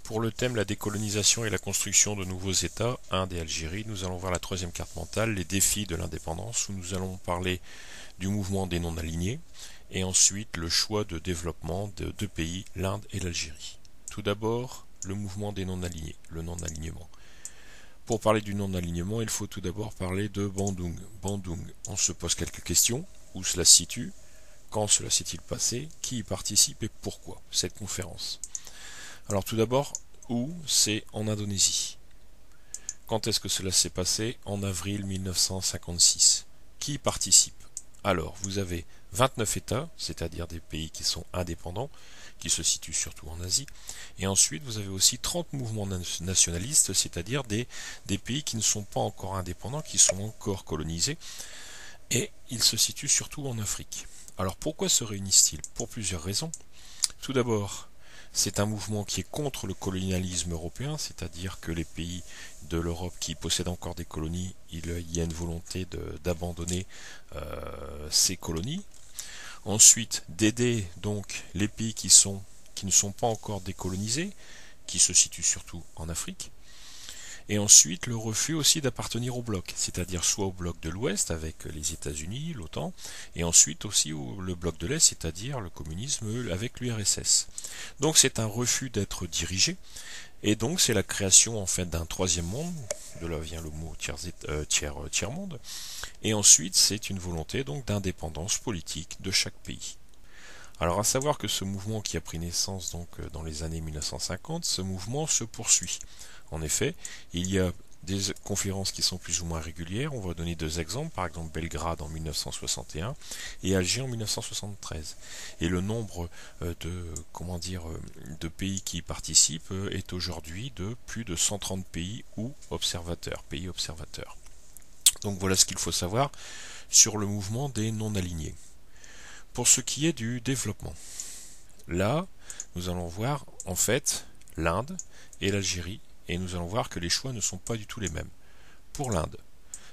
Pour le thème la décolonisation et la construction de nouveaux États, Inde et Algérie, nous allons voir la troisième carte mentale, les défis de l'indépendance, où nous allons parler du mouvement des non-alignés, et ensuite le choix de développement de deux pays, l'Inde et l'Algérie. Tout d'abord, le mouvement des non-alignés, le non-alignement. Pour parler du non-alignement, il faut tout d'abord parler de Bandung. Bandung, on se pose quelques questions. Où cela se situe? Quand cela s'est-il passé? Qui y participe et pourquoi cette conférence? Alors tout d'abord, où? C'est en Indonésie. Quand est-ce que cela s'est passé? En avril 1956. Qui y participe? Alors, vous avez 29 États, c'est-à-dire des pays qui sont indépendants, qui se situent surtout en Asie, et ensuite vous avez aussi 30 mouvements nationalistes, c'est-à-dire des pays qui ne sont pas encore indépendants, qui sont encore colonisés, et ils se situent surtout en Afrique. Alors pourquoi se réunissent-ils? Pour plusieurs raisons. Tout d'abord, c'est un mouvement qui est contre le colonialisme européen, c'est-à-dire que les pays de l'Europe qui possèdent encore des colonies, il y a une volonté d'abandonner ces colonies. Ensuite, d'aider donc les pays qui ne sont pas encore décolonisés, qui se situent surtout en Afrique. Et ensuite, le refus aussi d'appartenir au bloc, c'est-à-dire soit au bloc de l'Ouest avec les États-Unis, l'OTAN, et ensuite aussi le bloc de l'Est, c'est-à-dire le communisme avec l'URSS. Donc c'est un refus d'être dirigé, et donc c'est la création en fait d'un troisième monde, de là vient le mot tiers-monde, et ensuite c'est une volonté donc d'indépendance politique de chaque pays. Alors à savoir que ce mouvement qui a pris naissance donc dans les années 1950, ce mouvement se poursuit. En effet, il y a des conférences qui sont plus ou moins régulières. On va donner deux exemples, par exemple Belgrade en 1961 et Alger en 1973. Et le nombre de pays qui y participent est aujourd'hui de plus de 130 pays ou pays observateurs. Donc voilà ce qu'il faut savoir sur le mouvement des non-alignés. Pour ce qui est du développement, là, nous allons voir en fait l'Inde et l'Algérie, et nous allons voir que les choix ne sont pas du tout les mêmes. Pour l'Inde,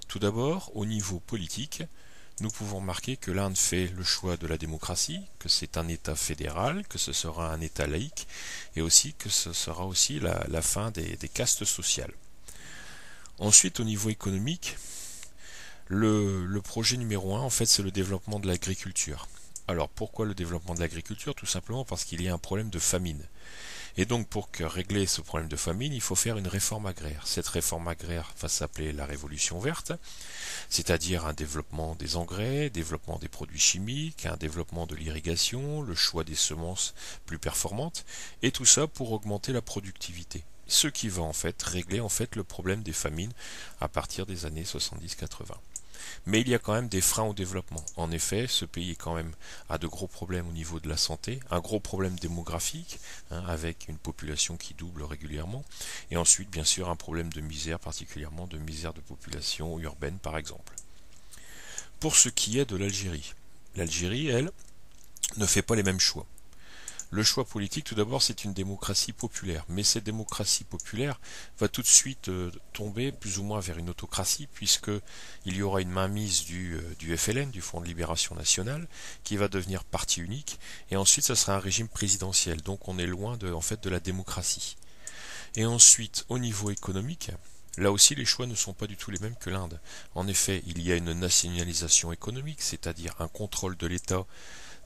tout d'abord, au niveau politique, nous pouvons remarquer que l'Inde fait le choix de la démocratie, que c'est un État fédéral, que ce sera un État laïque, et aussi que ce sera aussi la fin des castes sociales. Ensuite, au niveau économique, le projet numéro 1, en fait, c'est le développement de l'agriculture. Alors pourquoi le développement de l'agriculture? Tout simplement parce qu'il y a un problème de famine. Et donc pour régler ce problème de famine, il faut faire une réforme agraire. Cette réforme agraire va s'appeler la révolution verte, c'est-à-dire un développement des engrais, développement des produits chimiques, un développement de l'irrigation, le choix des semences plus performantes, et tout ça pour augmenter la productivité. Ce qui va en fait régler en fait le problème des famines à partir des années 70-80. Mais il y a quand même des freins au développement. En effet, ce pays a de gros problèmes au niveau de la santé, un gros problème démographique, avec une population qui double régulièrement, et ensuite bien sûr un problème de misère, particulièrement de misère de population urbaine par exemple. Pour ce qui est de l'Algérie, elle, ne fait pas les mêmes choix. Le choix politique, tout d'abord, c'est une démocratie populaire. Mais cette démocratie populaire va tout de suite tomber plus ou moins vers une autocratie, puisqu'il y aura une mainmise du FLN, du Front de Libération Nationale, qui va devenir parti unique, et ensuite ça sera un régime présidentiel. Donc on est loin de la démocratie. Et ensuite, au niveau économique, là aussi les choix ne sont pas du tout les mêmes que l'Inde. En effet, il y a une nationalisation économique, c'est-à-dire un contrôle de l'État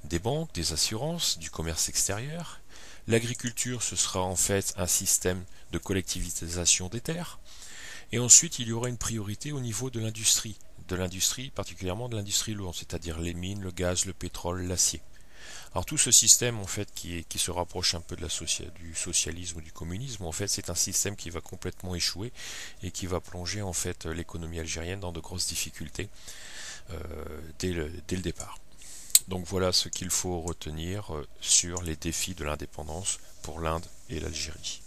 des banques, des assurances, du commerce extérieur. L'agriculture, ce sera en fait un système de collectivisation des terres. Et ensuite, il y aura une priorité au niveau de l'industrie, particulièrement de l'industrie lourde, c'est-à-dire les mines, le gaz, le pétrole, l'acier. Alors tout ce système en fait qui se rapproche un peu du socialisme ou du communisme, en fait c'est un système qui va complètement échouer et qui va plonger en fait l'économie algérienne dans de grosses difficultés dès le départ. Donc voilà ce qu'il faut retenir sur les défis de l'indépendance pour l'Inde et l'Algérie.